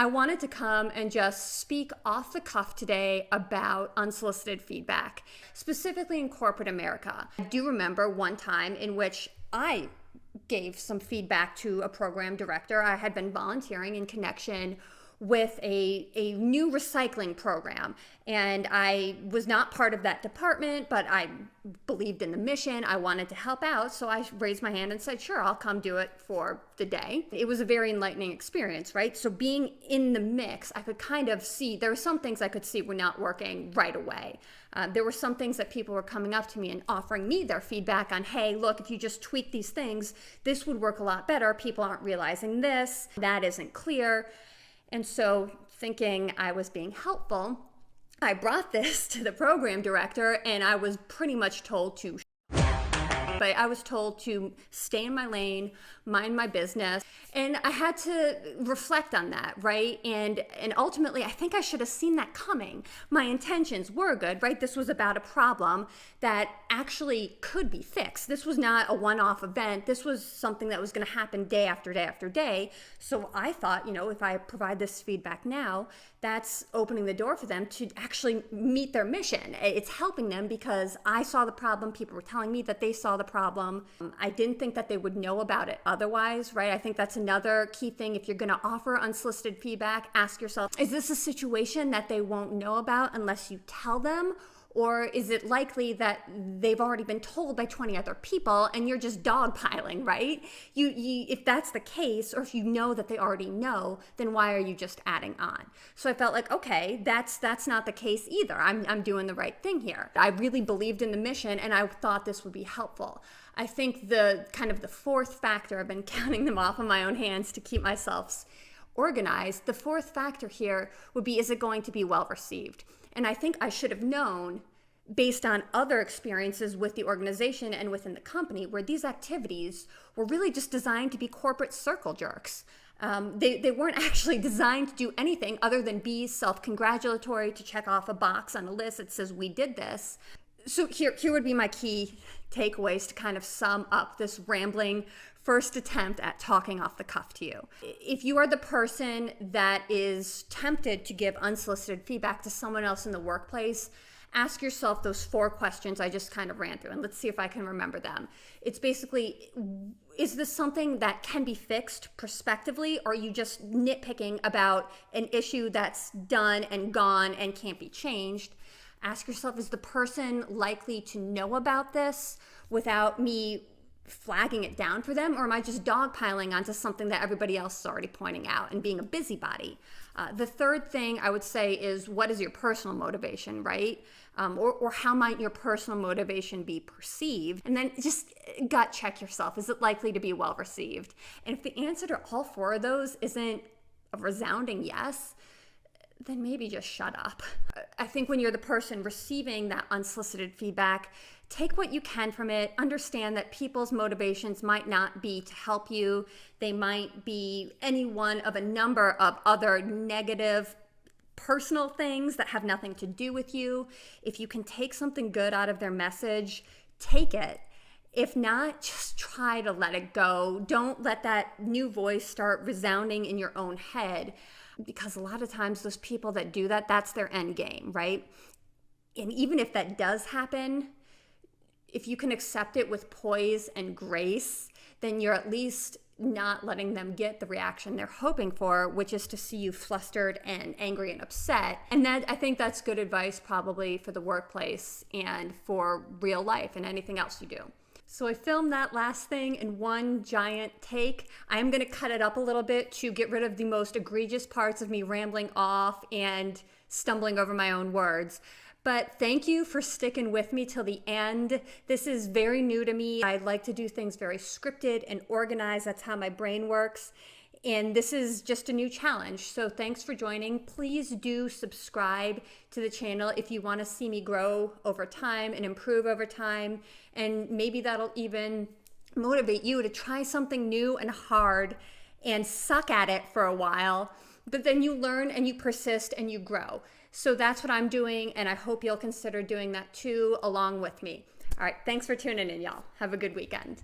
I wanted to come and just speak off the cuff today about unsolicited feedback, specifically in corporate America. I do remember one time in which I gave some feedback to a program director. I had been volunteering in connection with a new recycling program, and I was not part of that department, but I believed in the mission. I wanted to help out, so I raised my hand and said, sure, I'll come do it for the day. It was a very enlightening experience, right? So being in the mix, I could kind of see, there were some things I could see were not working right away. There were some things that people were coming up to me and offering me their feedback on, hey, look, if you just tweak these things, this would work a lot better. People aren't realizing this, that isn't clear. And so, thinking I was being helpful, I brought this to the program director, and I was pretty much told to but I was told to stay in my lane, mind my business, and I had to reflect on that, right? And ultimately, I think I should have seen that coming. My intentions were good, right? This was about a problem that actually could be fixed. This was not a one-off event. This was something that was going to happen day after day after day. So I thought, if I provide this feedback now, that's opening the door for them to actually meet their mission. It's helping them because I saw the problem. People were telling me that they saw the problem. I didn't think that they would know about it otherwise, right? I think that's another key thing. If you're going to offer unsolicited feedback, ask yourself, is this a situation that they won't know about unless you tell them? Or is it likely that they've already been told by 20 other people and you're just dogpiling, right? If that's the case, or if you know that they already know, then why are you just adding on? So I felt like, okay, that's not the case either. I'm doing the right thing here. I really believed in the mission, and I thought this would be helpful. I think the fourth factor, I've been counting them off on my own hands to keep myself organized. The fourth factor here would be, is it going to be well received? And I think I should have known, based on other experiences with the organization and within the company, where these activities were really just designed to be corporate circle jerks. They weren't actually designed to do anything other than be self-congratulatory, to check off a box on a list that says we did this. So here would be my key takeaways to kind of sum up this rambling first attempt at talking off the cuff to you. If you are the person that is tempted to give unsolicited feedback to someone else in the workplace, ask yourself those 4 questions I just kind of ran through, and let's see if I can remember them. It's basically, is this something that can be fixed prospectively, or are you just nitpicking about an issue that's done and gone and can't be changed? Ask yourself, is the person likely to know about this without me flagging it down for them, or am I just dogpiling onto something that everybody else is already pointing out and being a busybody? The third thing I would say is, what is your personal motivation, right? Or how might your personal motivation be perceived? And then just gut check yourself. Is it likely to be well received? And if the answer to all 4 of those isn't a resounding yes, then maybe just shut up. I think when you're the person receiving that unsolicited feedback, take what you can from it. Understand that people's motivations might not be to help you. They might be any one of a number of other negative personal things that have nothing to do with you. If you can take something good out of their message, take it. If not, just try to let it go. Don't let that new voice start resounding in your own head, because a lot of times those people that do that, that's their end game, right? And even if that does happen, if you can accept it with poise and grace, then you're at least not letting them get the reaction they're hoping for, which is to see you flustered and angry and upset. And that, I think that's good advice probably for the workplace and for real life and anything else you do. So I filmed that last thing in one giant take. I'm gonna cut it up a little bit to get rid of the most egregious parts of me rambling off and stumbling over my own words. But thank you for sticking with me till the end. This is very new to me. I like to do things very scripted and organized. That's how my brain works. And this is just a new challenge. So thanks for joining. Please do subscribe to the channel if you want to see me grow over time and improve over time. And maybe that'll even motivate you to try something new and hard and suck at it for a while. But then you learn and you persist and you grow. So that's what I'm doing, and I hope you'll consider doing that too along with me. All right, thanks for tuning in, y'all. Have a good weekend.